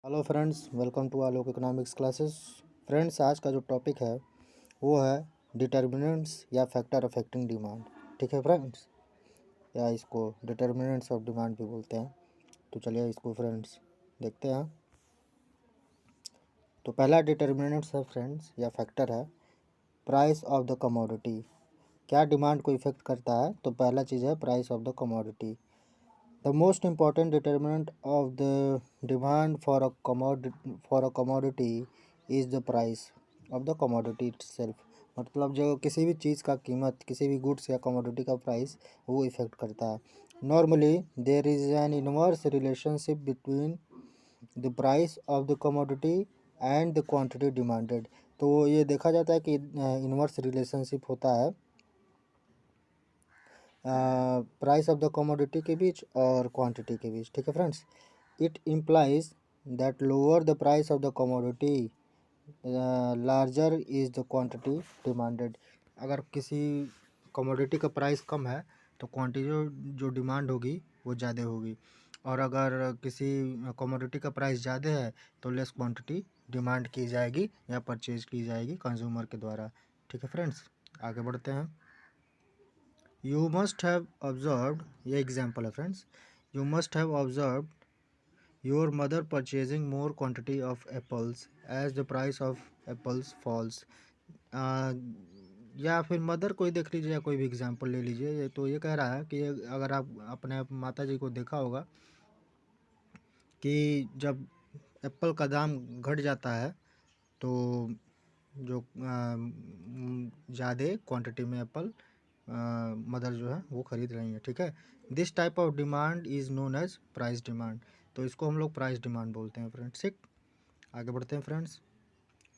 Hello friends, welcome to Alok economics classes. Friends, आज का जो टॉपिक है वो है डिटर्मिनेंट्स या फैक्टर अफेक्टिंग डिमांड। ठीक है फ्रेंड्स, या इसको डिटर्मिनेंट्स ऑफ डिमांड भी बोलते हैं। तो चलिए इसको फ्रेंड्स देखते हैं। तो पहला डिटर्मिनेंट्स है फ्रेंड्स या फैक्टर है प्राइस ऑफ द कमोडिटी। क्या डिमांड को इफेक्ट करता है? तो पहला चीज़ है price of the commodity. The most important determinant of the demand for a commodity is the price of the commodity itself। मतलब जो किसी भी चीज़ का कीमत, किसी भी गुड्स या कमोडिटी का प्राइस वो इफेक्ट करता है। Normally there is an inverse relationship between the price of the commodity and the quantity demanded. तो ये देखा जाता है कि इनवर्स रिलेशनशिप होता है प्राइस ऑफ द कमोडिटी के बीच और क्वांटिटी के बीच। ठीक है friends, it implies that lower the price of the commodity larger is the quantity demanded. अगर किसी कमोडिटी का प्राइस कम है तो क्वांटिटी जो डिमांड होगी वो ज़्यादा होगी, और अगर किसी कमोडिटी का प्राइस ज़्यादा है तो लेस क्वांटिटी डिमांड की जाएगी या परचेज की जाएगी कंज्यूमर के द्वारा। ठीक है फ्रेंड्स, आगे बढ़ते हैं। यू मस्ट हैव ऑब्जर्व्ड, ये एग्जाम्पल है friends, you must have observed your mother purchasing more quantity of apples as the price of apples falls. या फिर मदर को ही देख लीजिए या कोई भी एग्जाम्पल ले लीजिए। तो ये कह रहा है कि अगर आप अपने माता जी को देखा होगा कि जब एप्पल का दाम घट जाता है तो जो ज़्यादा क्वांटिटी में एप्पल मदर जो है वो ख़रीद रही है। ठीक है, this type of demand is known as price demand. तो इसको हम लोग प्राइस डिमांड बोलते हैं फ्रेंड्स। ठीक, आगे बढ़ते हैं फ्रेंड्स।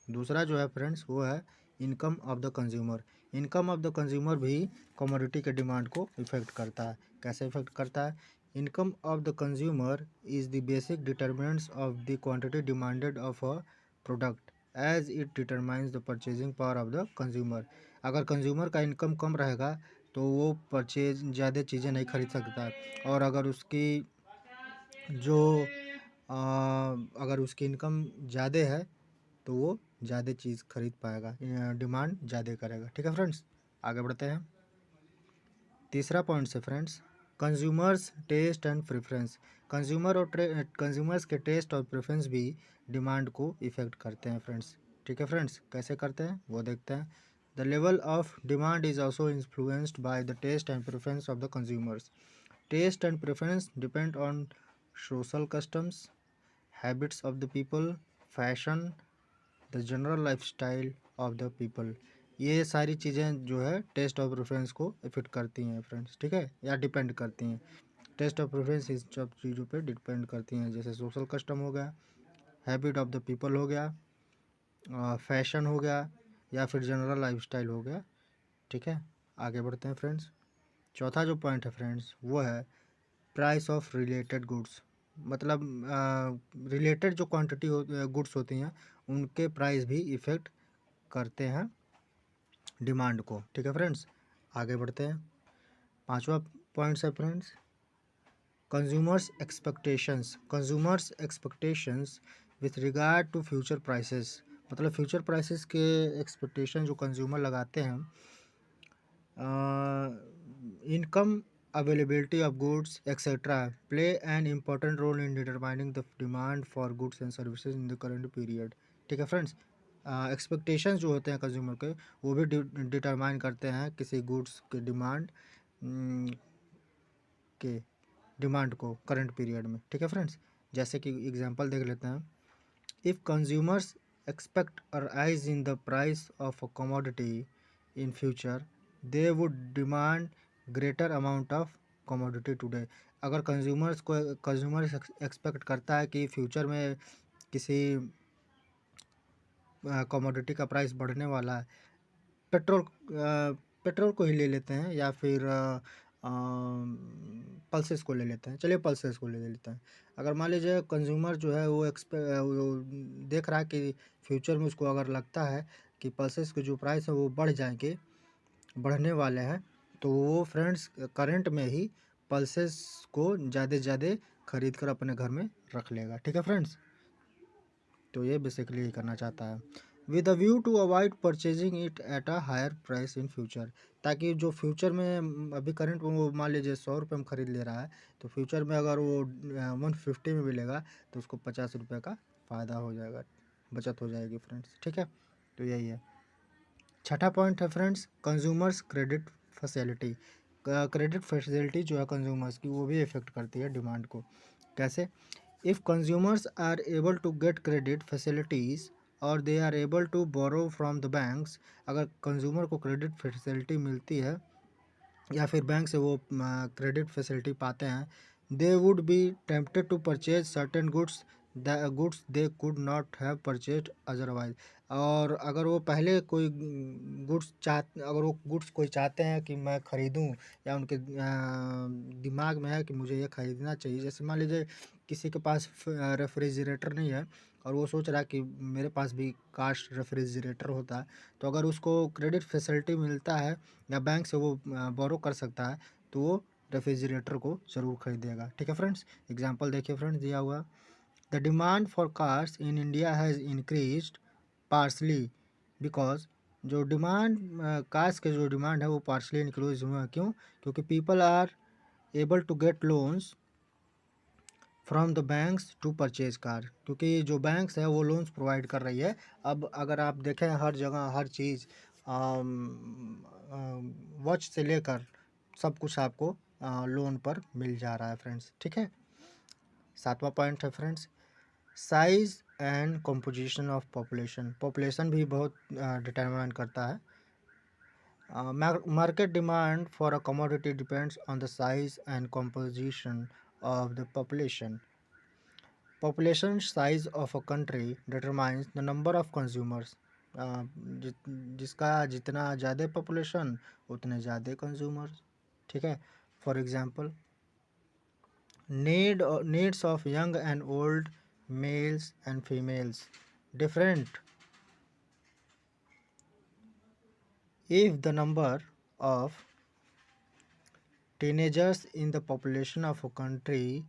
दूसरा जो है फ्रेंड्स वो है income of the consumer. Income of the consumer भी कमोडिटी के डिमांड को इफेक्ट करता है। कैसे इफेक्ट करता है? Income of the consumer is the basic determinants of the quantity demanded of a product as it determines the purchasing power of the consumer. अगर consumer का इनकम कम रहेगा तो वो परचेज ज़्यादा चीज़ें नहीं खरीद सकता, और अगर उसकी जो अगर उसकी इनकम ज़्यादा है तो वो ज़्यादा चीज़ खरीद पाएगा, डिमांड ज़्यादा करेगा। ठीक है फ्रेंड्स, आगे बढ़ते हैं। तीसरा पॉइंट से friends, consumers taste and preference. Consumers के टेस्ट और प्रेफरेंस भी डिमांड को इफेक्ट करते हैं फ्रेंड्स। ठीक है फ्रेंड्स, कैसे करते हैं वो देखते हैं। The level of demand is also influenced by the taste and preference of the consumers. Taste and preference depend on social customs, habits of the people, fashion, the general life style of the people. ये सारी चीज़ें जो है taste of preference को effect करती हैं friends. ठीक है, या डिपेंड करती हैं। टेस्ट ऑफ प्रेफरेंस इस सब चीज़ों पे डिपेंड करती हैं, जैसे सोशल कस्टम हो गया, हैबिट ऑफ द पीपल हो गया, फैशन हो गया, या फिर जनरल लाइफ स्टाइल हो गया। ठीक है, आगे बढ़ते हैं फ्रेंड्स। चौथा जो पॉइंट है फ्रेंड्स वो है प्राइस ऑफ रिलेटेड गुड्स। मतलब रिलेटेड जो क्वांटिटी गुड्स होती हैं उनके प्राइस भी इफ़ेक्ट करते हैं डिमांड को। ठीक है फ्रेंड्स, आगे बढ़ते हैं। पांचवा पॉइंट्स है friends, consumers expectations. Consumers expectations with regard to future prices. मतलब फ्यूचर प्राइसेस के एक्सपेक्टेशन जो कंज्यूमर लगाते हैं, income, availability of goods etc. play an important role in determining the demand for goods and services in the current period। ठीक है friends, expectations जो होते हैं कंज्यूमर के वो भी डिटरमाइन करते हैं किसी गुड्स के के डिमांड को करंट पीरियड में। ठीक है फ्रेंड्स, जैसे कि एग्जांपल देख लेते हैं। If consumers expect a rise in the price of a commodity in future, they would demand greater amount of commodity today। अगर कंज्यूमर एक्सपेक्ट करता है कि फ्यूचर में किसी कमोडिटी का प्राइस बढ़ने वाला है, पेट्रोल को ही ले लेते हैं या फिर पल्सेस को ले लेते हैं। चलिए पल्सेस को ले लेते हैं। अगर मान लीजिए कंज्यूमर जो है वो देख रहा है कि फ्यूचर में उसको अगर लगता है कि पल्सेस के जो प्राइस है वो बढ़ने वाले हैं, तो वो फ्रेंड्स करंट में ही पल्सेस को ज़्यादा से ज़्यादा खरीद कर अपने घर में रख लेगा। ठीक है फ्रेंड्स, तो ये बेसिकली यही करना चाहता है। With a view to avoid purchasing it at a higher price in future, ताकि जो फ्यूचर में अभी करंट वो मान लीजिए 100 रुपये में खरीद ले रहा है, तो फ्यूचर में अगर वो 150 में मिलेगा तो उसको 50 रुपये का फ़ायदा हो जाएगा, बचत हो जाएगी फ्रेंड्स। ठीक है, तो यही है। छठा पॉइंट है friends, consumers credit facility. Credit facility जो है कंज्यूमर्स की, वो भी इफ़ेक्ट करती है डिमांड को। कैसे? If consumers are able to get credit facilities और they are able to borrow from the banks, अगर कंज्यूमर को क्रेडिट फैसिलिटी मिलती है या फिर बैंक से वो क्रेडिट फैसिलिटी पाते हैं, they would be tempted to purchase certain goods goods they could not have purchase otherwise. और अगर वो पहले कोई अगर वो गुड्स कोई चाहते हैं कि मैं ख़रीदूं, या उनके दिमाग में है कि मुझे ये ख़रीदना चाहिए, जैसे मान लीजिए किसी के पास रेफ्रिजरेटर नहीं है और वो सोच रहा है कि मेरे पास भी काश रेफ्रिजरेटर होता, तो अगर उसको क्रेडिट फैसिलिटी मिलता है या बैंक से वो बोरो कर सकता है, तो वो रेफ्रिजरेटर को ज़रूर खरीदेगा। ठीक है फ्रेंड्स, एग्जांपल देखिए फ्रेंड्स दिया हुआ, the demand for cars in India has increased partially because, जो डिमांड कार्स के जो डिमांड है वो पार्सली इंक्रीज हुआ। क्यों? क्योंकि people are able to get loans from the banks to purchase car, क्योंकि जो बैंक्स है वो लोन्स प्रोवाइड कर रही है। अब अगर आप देखें हर जगह हर चीज़ वॉच से लेकर सब कुछ आपको लोन पर मिल जा रहा है फ्रेंड्स। ठीक है, सातवां पॉइंट है friends, size and composition of population. Population भी बहुत डिटरमाइन करता है। Market demand for a commodity depends on the size and composition of the population. Population size of a country determines the number of consumers. जिसका जितना ज़्यादा population उतने ज़्यादा consumers. ठीक है, for example needs of young and old, males and females different. If the number of teenagers in the population of a country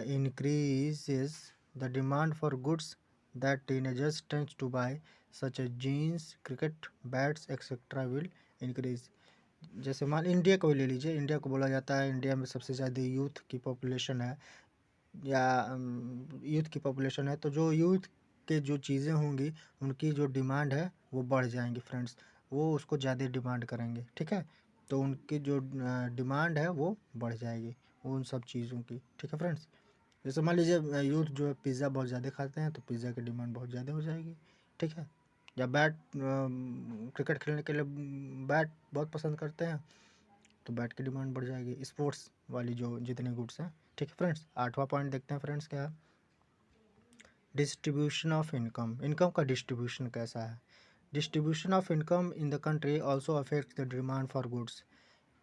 increases, the demand for goods that teenagers tend to buy, such as jeans, cricket bats, etc. will increase. जैसे मान India को ले लीजिए, India को बोला जाता है India में सबसे ज़्यादा यूथ की पॉपुलेशन है, या यूथ की पॉपुलेशन है, तो जो यूथ के जो चीज़ें होंगी उनकी जो डिमांड है वो बढ़ जाएंगी फ्रेंड्स, वो उसको ज़्यादा डिमांड करेंगे। ठीक है, तो उनकी जो डिमांड है वो बढ़ जाएगी उन सब चीज़ों की। ठीक है फ्रेंड्स, जैसे मान लीजिए यूथ जो है पिज़्ज़ा बहुत ज़्यादा खाते हैं, तो पिज़्ज़ा की डिमांड बहुत ज़्यादा हो जाएगी। ठीक है, या बैट क्रिकेट खेलने के लिए बैट बहुत पसंद करते हैं, तो बैट की डिमांड बढ़ जाएगी, स्पोर्ट्स वाली जो जितने गुड्स हैं। ठीक है फ्रेंड्स, आठवां पॉइंट देखते हैं फ्रेंड्स क्या है, डिस्ट्रीब्यूशन ऑफ इनकम। इनकम का डिस्ट्रीब्यूशन कैसा है? Distribution of income in the country also affect the demand for goods.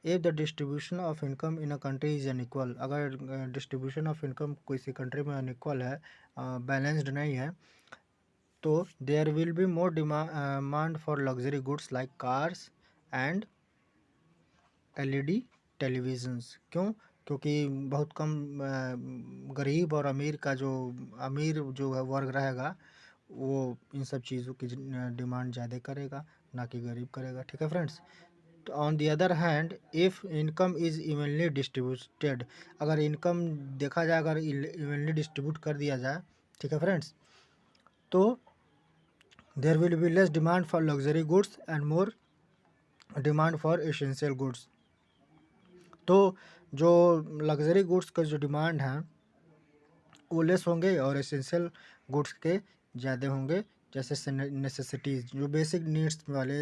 If the distribution of income in a country is unequal, अगर डिस्ट्रीब्यूशन ऑफ इनकम किसी country में unequal है, balanced नहीं है, तो there will be more demand for luxury goods like cars and LED televisions. क्यों? क्योंकि बहुत कम गरीब और अमीर का जो अमीर जो है वर्ग रहेगा, वो इन सब चीज़ों की डिमांड ज़्यादा करेगा, ना कि गरीब करेगा। ठीक है फ्रेंड्स, तो on the other hand if income is evenly distributed, अगर इनकम देखा जाए, अगर इवनली डिस्ट्रीब्यूट कर दिया जाए, ठीक है फ्रेंड्स, तो there will be less demand for luxury goods and more demand for essential goods. तो जो लग्जरी गुड्स का जो डिमांड है वो लेस होंगे और एसेंशियल गुड्स के ज़्यादा होंगे, जैसे नेसेसिटीज़ जो बेसिक नीड्स वाले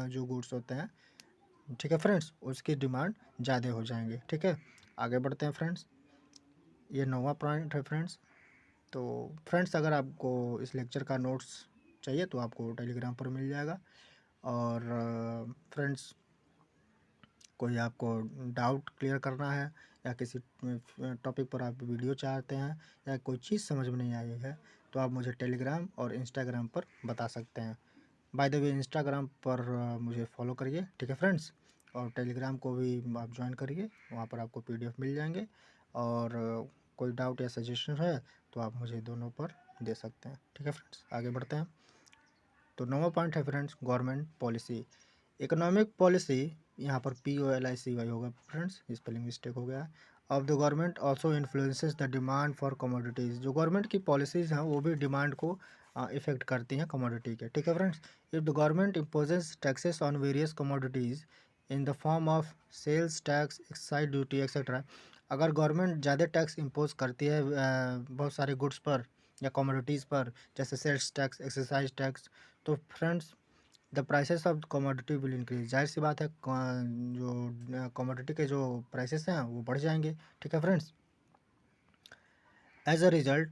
जो गुड्स होते हैं, ठीक है फ्रेंड्स, उसकी डिमांड ज़्यादा हो जाएंगे। ठीक है, आगे बढ़ते हैं फ्रेंड्स, ये 9वां पॉइंट है फ्रेंड्स। तो फ्रेंड्स, अगर आपको इस लेक्चर का नोट्स चाहिए तो आपको टेलीग्राम पर मिल जाएगा। और फ्रेंड्स, कोई आपको डाउट क्लियर करना है या किसी टॉपिक पर आप वीडियो चाहते हैं या कोई चीज़ समझ में नहीं आई है, तो आप मुझे टेलीग्राम और इंस्टाग्राम पर बता सकते हैं। बाय द वे, इंस्टाग्राम पर मुझे फॉलो करिए। ठीक है फ्रेंड्स, और टेलीग्राम को भी आप ज्वाइन करिए, वहाँ पर आपको पीडीएफ मिल जाएंगे। और कोई डाउट या सजेशन है तो आप मुझे दोनों पर दे सकते हैं। ठीक है फ्रेंड्स, आगे बढ़ते हैं। तो 9वां पॉइंट है friends government policy. Economic policy, यहाँ पर POLICY होगा फ्रेंड्स, स्पेलिंग मिस्टेक हो गया। Of the government also influences the demand for commodities. जो गवर्नमेंट की पॉलिसीज़ हैं वो भी डिमांड को इफेक्ट करती हैं कमोडिटी के। ठीक है friends, if the government imposes taxes on various commodities in the form of sales tax, excise duty etcetera. अगर गवर्नमेंट ज़्यादा टैक्स इम्पोज करती है बहुत सारे गुड्स पर या कमोडिटीज़ पर, जैसे सेल्स टैक्स, एक्साइज टैक्स, तो friends the prices of commodity will increase. जाहिर सी बात है जो कमोडिटी के जो प्राइसेस हैं वो बढ़ जाएंगे। ठीक है friends, as a result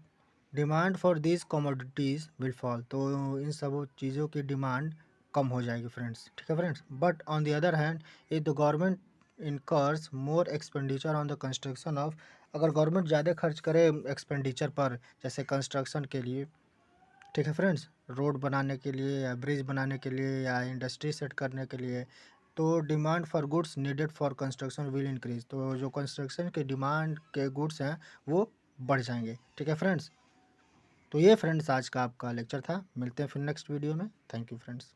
demand for these commodities will fall. तो इन सब चीज़ों की डिमांड कम हो जाएगी फ्रेंड्स। ठीक है friends, but on the other hand if the government incurs more expenditure on the construction of, अगर गवर्नमेंट ज़्यादा खर्च करे एक्सपेंडिचर पर, जैसे कंस्ट्रक्शन के लिए, ठीक है फ्रेंड्स, रोड बनाने के लिए या ब्रिज बनाने के लिए या इंडस्ट्री सेट करने के लिए, तो demand for goods needed for construction will increase. तो जो कंस्ट्रक्शन के डिमांड के गुड्स हैं वो बढ़ जाएंगे। ठीक है फ्रेंड्स, तो ये फ्रेंड्स आज का आपका लेक्चर था। मिलते हैं फिर नेक्स्ट वीडियो में। Thank you friends.